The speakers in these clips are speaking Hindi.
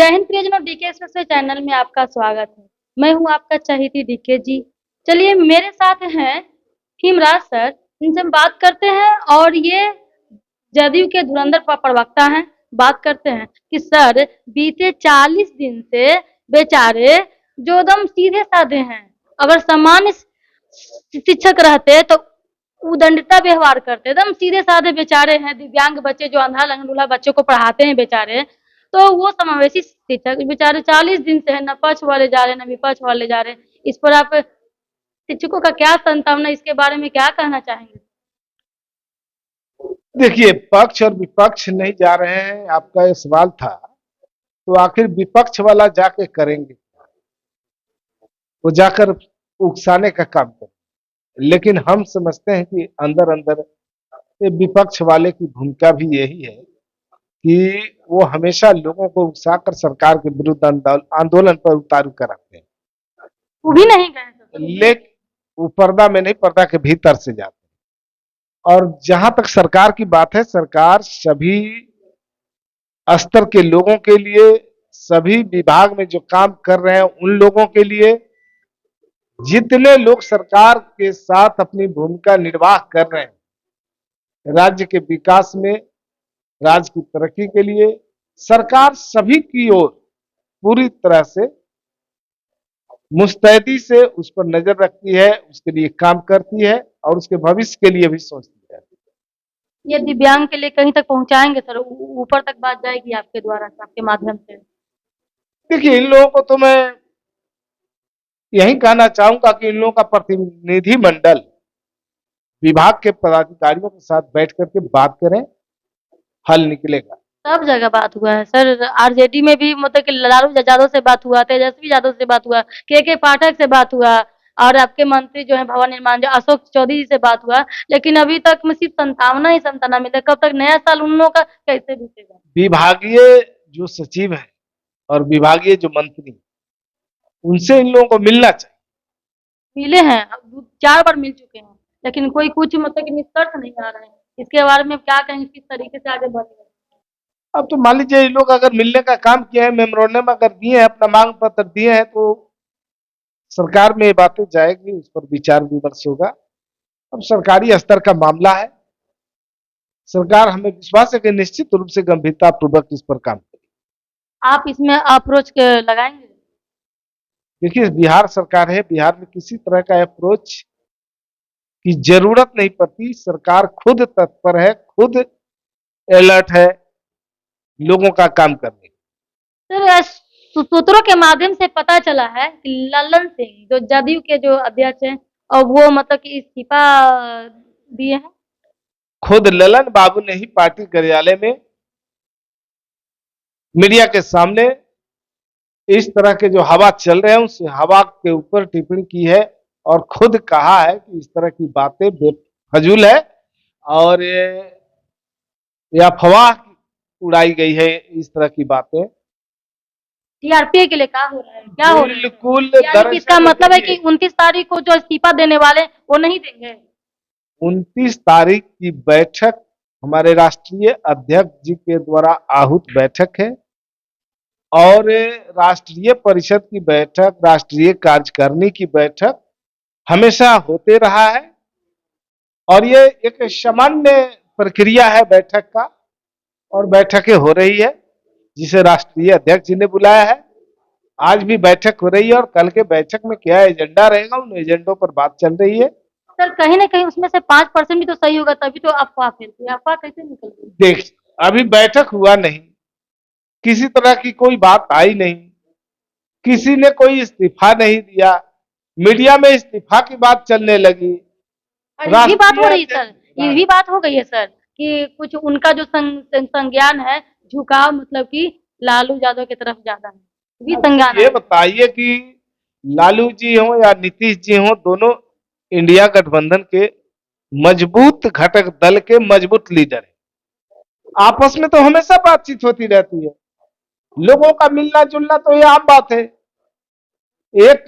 जय हिंद प्रियजनों, डीके एक्सप्रेस चैनल में आपका स्वागत है। मैं हूं आपका चहेती डीके जी। चलिए, मेरे साथ हैं हिमराज सर, इनसे हम बात करते हैं और ये जदयू के धुरंधर प्रवक्ता हैं। बात करते हैं कि सर, बीते 40 दिन से बेचारे जो एकदम सीधे साधे हैं, अगर सामान्य शिक्षक रहते तो उदंडता व्यवहार करते, एकदम सीधे साधे बेचारे हैं। दिव्यांग बच्चे जो अंधा लंगड़ूला बच्चों को पढ़ाते हैं बेचारे, तो वो समावेशी शिक्षक बेचारे 40 दिन से है, न पक्ष वाले जा रहे हैं न विपक्ष वाले जा रहे हैं। इस पर आप शिक्षकों का क्या संतावना, इसके बारे में क्या कहना चाहेंगे? देखिए, पक्ष और विपक्ष नहीं जा रहे हैं, आपका ये सवाल था, तो आखिर विपक्ष वाला जाके करेंगे, वो जाकर उकसाने का काम करें। लेकिन हम समझते हैं कि अंदर अंदर ये विपक्ष वाले की भूमिका भी यही है कि वो हमेशा लोगों को उकसाकर सरकार के विरुद्ध आंदोलन पर उतारू कराते हैं। वो भी नहीं गए, लेकिन वो पर्दा में नहीं, पर्दा के भीतर से जाते हैं। और जहां तक सरकार की बात है, सरकार सभी स्तर के लोगों के लिए, सभी विभाग में जो काम कर रहे हैं उन लोगों के लिए, जितने लोग सरकार के साथ अपनी भूमिका निर्वाह कर रहे हैं राज्य के विकास में, राज्य की तरक्की के लिए, सरकार सभी की ओर पूरी तरह से मुस्तैदी से उस पर नजर रखती है, उसके लिए काम करती है और उसके भविष्य के लिए भी सोचती है। ये दिव्यांग के लिए कहीं तक पहुंचाएंगे सर? ऊपर तक बात जाएगी आपके द्वारा, आपके माध्यम से? देखिए, इन लोगों को तो मैं यही कहना चाहूंगा कि इन लोगों का प्रतिनिधि मंडल विभाग के पदाधिकारियों के साथ बैठ करके बात करें, हल निकलेगा। सब जगह बात हुआ है सर। आरजेडी में भी मतलब कि लालू यादव से बात हुआ, तेजस्वी यादव से बात हुआ, के पाठक से बात हुआ, और आपके मंत्री जो है भवन निर्माण जो अशोक चौधरी जी से बात हुआ, लेकिन अभी तक में सिर्फ संतावना ही संतावना मिला। कब तक नया साल उन लोगों का कैसे बीतेगा? विभागीय जो सचिव है और विभागीय जो मंत्री, उनसे इन लोगों को मिलना चाहिए। मिले हैं, 4 बार मिल चुके हैं, लेकिन कोई कुछ मतलब कि निष्कर्ष नहीं आ रहे हैं। इसके बारे में क्या कहेंगे, किस तरीके से आगे बढ़ेगा? अब तो मान लीजिए, ये लोग अगर मिलने का काम किया है, मेमोरेंडम अगर दिए हैं, अपना मांग पत्र दिए हैं, तो सरकार में ये बातें जाएगी, उस पर विचार विमर्श होगा। अब सरकारी स्तर का मामला है, सरकार, हमें विश्वास है कि निश्चित रूप से गंभीरता पूर्वक इस पर काम करेगी। आप इसमें अप्रोच लगाएंगे? देखिए, बिहार सरकार है, बिहार में किसी तरह का अप्रोच की जरूरत नहीं पड़ती। सरकार खुद तत्पर है, खुद अलर्ट है लोगों का काम करने। सर, सूत्रों के माध्यम से पता चला है कि लल्लन सिंह जो जदयू के जो अध्यक्ष हैं, और वो मतलब कि इस्तीफा दिए हैं। खुद ललन बाबू ने ही पार्टी कार्यालय में मीडिया के सामने इस तरह के जो हवा चल रहे हैं उस हवा के ऊपर टिप्पणी की है और खुद कहा है कि इस तरह की बातें बेफजूल है और ये अफवाह उड़ाई गई है। इस तरह की बातें टीआरपी के लिए क्या हो रहा है, क्या हो रहा है? बिल्कुल। यानी कि इसका मतलब है कि 29 तारीख को जो इस्तीफा देने वाले वो नहीं देंगे। 29 तारीख की बैठक हमारे राष्ट्रीय अध्यक्ष जी के द्वारा आहूत बैठक है और राष्ट्रीय परिषद की बैठक, राष्ट्रीय कार्यकारिणी की बैठक हमेशा होते रहा है और ये एक सामान्य प्रक्रिया है बैठक का, और बैठकें हो रही है जिसे राष्ट्रीय अध्यक्ष जी ने बुलाया है। आज भी बैठक हो रही है और कल के बैठक में क्या एजेंडा रहेगा, उन एजेंडों पर बात चल रही है। सर, कहीं ना कहीं उसमें से 5% भी तो सही होगा, तभी तो अफवाह फैलती है। अफवाह कैसे निकल गई? देख, अभी बैठक हुआ नहीं, किसी तरह की कोई बात आई नहीं, किसी ने कोई इस्तीफा नहीं दिया, मीडिया में इस्तीफा की बात चलने लगी। ये भी बात हो रही है सर, ये भी बात हो गई है सर कि कुछ उनका जो संज्ञान है, झुकाव मतलब कि लालू यादव की तरफ ज्यादा है, भी संज्ञान ये है। बताइए कि लालू जी हो या नीतीश जी हो, दोनों इंडिया गठबंधन के मजबूत घटक दल के मजबूत लीडर है। आपस में तो हमेशा बातचीत होती रहती है, लोगों का मिलना जुलना तो ये आम बात है। एक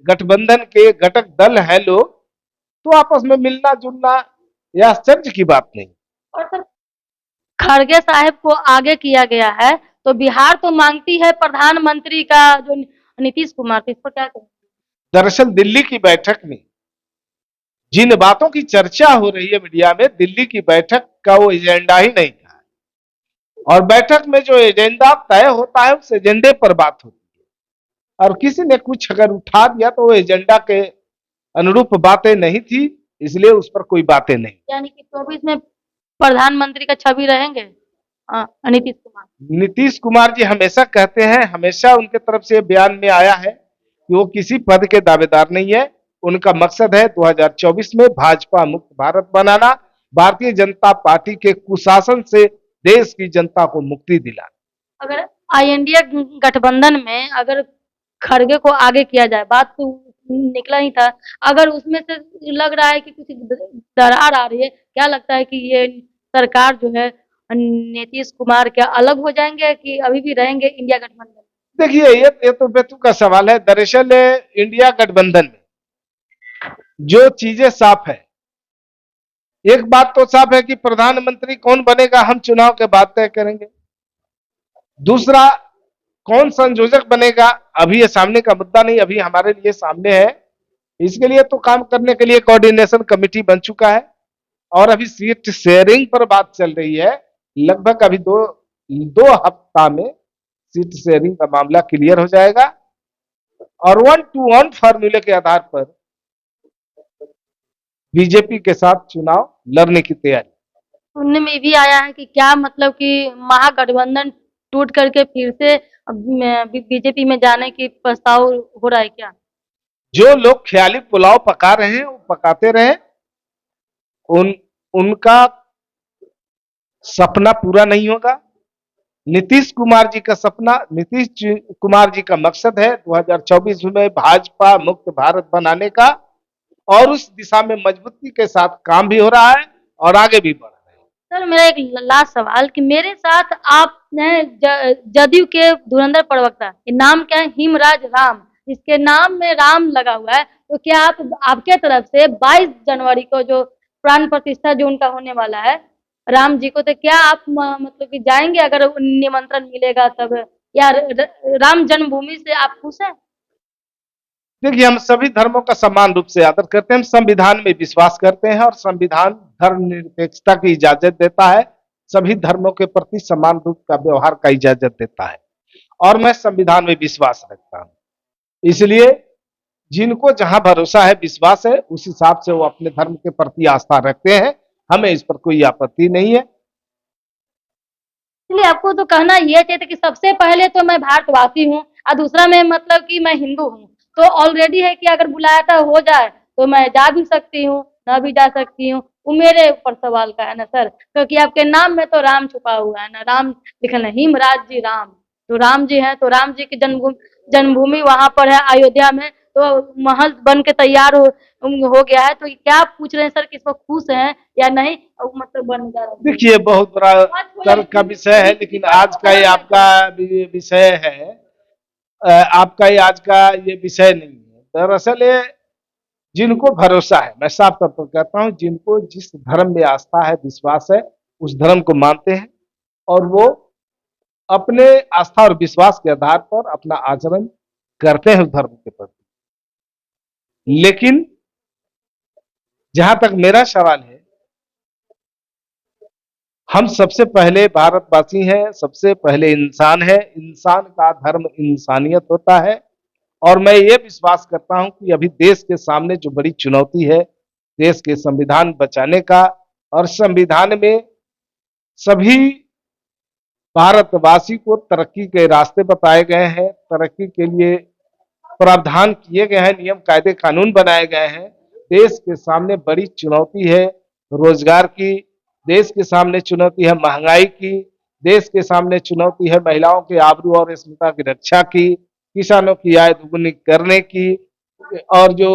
गठबंधन के घटक दल है लोग, तो आपस में मिलना जुलना यह आश्चर्य की बात नहीं। और सर, खड़गे साहब को आगे किया गया है, तो बिहार तो मांगती है प्रधानमंत्री का जो नीतीश कुमार, तो इस पर क्या कहें? दरअसल दिल्ली की बैठक में जिन बातों की चर्चा हो रही है मीडिया में, दिल्ली की बैठक का वो एजेंडा ही नहीं था। और बैठक में जो एजेंडा तय होता है उस एजेंडे पर बात होती है, और किसी ने कुछ अगर उठा दिया तो वो एजेंडा के अनुरूप बातें नहीं थी, इसलिए उस पर कोई बातें नहीं। यानी कि 24 में प्रधानमंत्री का छवि रहेंगे नीतीश कुमार। नीतीश कुमार जी हमेशा कहते हैं, हमेशा उनके तरफ से बयान में आया है कि वो किसी पद के दावेदार नहीं है। उनका मकसद है 2024 में भाजपा मुक्त भारत बनाना, भारतीय जनता पार्टी के कुशासन से देश की जनता को मुक्ति दिलाना। अगर आईएनडीए गठबंधन में अगर खड़गे को आगे किया जाए, बात तो निकला ही था, अगर उसमें से लग रहा है कि कुछ दरार आ रही है, क्या लगता है कि ये सरकार जो है नीतीश कुमार क्या अलग हो जाएंगे कि अभी भी रहेंगे इंडिया गठबंधन? देखिए ये तो बेतुका सवाल है। दरअसल इंडिया गठबंधन में जो चीजें साफ है, एक बात तो साफ है कि प्रधानमंत्री कौन बनेगा हम चुनाव के बाद तय करेंगे। दूसरा, कौन संयोजक बनेगा अभी ये सामने का मुद्दा नहीं, अभी हमारे लिए सामने है। इसके लिए तो काम करने के लिए कोऑर्डिनेशन कमेटी बन चुका है और अभी सीट शेयरिंग पर बात चल रही है। लगभग अभी दो हफ्ता में सीट शेयरिंग का मामला क्लियर हो जाएगा और 1-to-1 फार्मूले के आधार पर बीजेपी के साथ चुनाव लड़ने की तैयारी। सुनने में भी आया है कि क्या मतलब कि महागठबंधन टूट करके फिर से बीजेपी में जाने की प्रस्ताव हो रहा है क्या? जो लोग ख्याली पुलाव पका रहे हैं वो पकाते रहे, उनका सपना पूरा नहीं होगा। नीतीश कुमार जी का सपना, नीतीश कुमार जी का मकसद है 2024 में भाजपा मुक्त भारत बनाने का, और उस दिशा में मजबूती के साथ काम भी हो रहा है और आगे भी बढ़ रहा है। सर मेरा एक लास्ट सवाल कि मेरे साथ आप जदयू के धुरंधर प्रवक्ता, नाम क्या है? हिमराज राम, इसके नाम में राम लगा हुआ है, तो क्या आपके तरफ से 22 जनवरी को जो प्राण प्रतिष्ठा जो उनका होने वाला है राम जी को, तो क्या आप मतलब कि जाएंगे अगर निमंत्रण मिलेगा तब, या राम जन्मभूमि से आप खुश हैं? देखिए हम सभी धर्मों का समान रूप से आदर करते हैं, हम संविधान में विश्वास करते हैं और संविधान धर्मनिरपेक्षता की इजाजत देता है, सभी धर्मों के प्रति समान रूप का व्यवहार का इजाजत देता है और मैं संविधान में विश्वास रखता हूं। इसलिए जिनको जहां भरोसा है, विश्वास है, उस हिसाब से वो अपने धर्म के प्रति आस्था रखते हैं, हमें इस पर कोई आपत्ति नहीं है। इसलिए आपको तो कहना ये चाहिए कि सबसे पहले तो मैं भारतवासी हूँ और दूसरा मैं मतलब कि मैं हिंदू हूँ, तो ऑलरेडी है कि अगर बुलाया था हो जाए तो मैं जा भी सकती हूँ, ना भी जा सकती हूँ, वो मेरे ऊपर सवाल का है ना सर, क्योंकि आपके नाम में तो राम छुपा हुआ है ना, राम लिखल है, हिमराज जी राम, तो राम जी हैं, तो राम जी की जन्मभूमि वहां पर है अयोध्या में, तो महल बन के तैयार हो गया है, तो क्या आप पूछ रहे हैं सर कि इसको खुश हैं या नहीं, मतलब बन जा रहा है? देखिए बहुत बड़ा तर्क का विषय है, लेकिन आज का ये आपका विषय है, आपका ये आज का ये विषय नहीं है। दरअसल ये जिनको भरोसा है, मैं साफ तौर पर कहता हूं, जिनको जिस धर्म में आस्था है, विश्वास है, उस धर्म को मानते हैं और वो अपने आस्था और विश्वास के आधार पर अपना आचरण करते हैं उस धर्म के प्रति। लेकिन जहां तक मेरा सवाल है, हम सबसे पहले भारतवासी हैं, सबसे पहले इंसान है, इंसान का धर्म इंसानियत होता है और मैं ये विश्वास करता हूं कि अभी देश के सामने जो बड़ी चुनौती है, देश के संविधान बचाने का, और संविधान में सभी भारतवासी को तरक्की के रास्ते बताए गए हैं, तरक्की के लिए प्रावधान किए गए हैं, नियम कायदे कानून बनाए गए हैं। देश के सामने बड़ी चुनौती है रोजगार की, देश के सामने चुनौती है महंगाई की, देश के सामने चुनौती है महिलाओं के आबरू और अस्मिता की रक्षा की, किसानों की आय दुगुनी करने की, और जो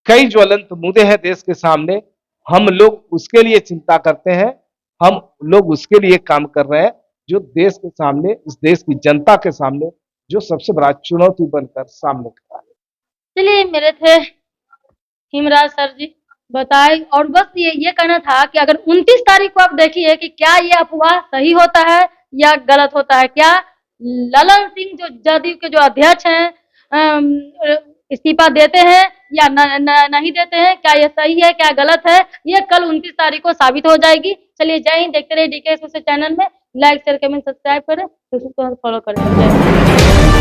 कई ज्वलंत मुद्दे हैं देश के सामने, हम लोग उसके लिए चिंता करते हैं, हम लोग उसके लिए काम कर रहे हैं, जो देश के सामने, इस देश की जनता के सामने जो सबसे बड़ा चुनौती बनकर सामने खड़ा है। चलिए मेरे थे हिमराज सर जी बताए, और बस ये कहना था कि अगर 29 तारीख को आप देखिए कि क्या ये अफवाह सही होता है या गलत होता है? क्या ललन सिंह जो जदयू के जो अध्यक्ष हैं अम, इस्तीफा देते हैं या नहीं देते हैं? क्या ये सही है, क्या गलत है? ये कल 29 तारीख को साबित हो जाएगी। चलिए जय हिंद, देखते रहिए डीके चैनल में। लाइक शेयर कमेंट सब्सक्राइब करें, फेसबुक पर फॉलो करें। जय हिंद।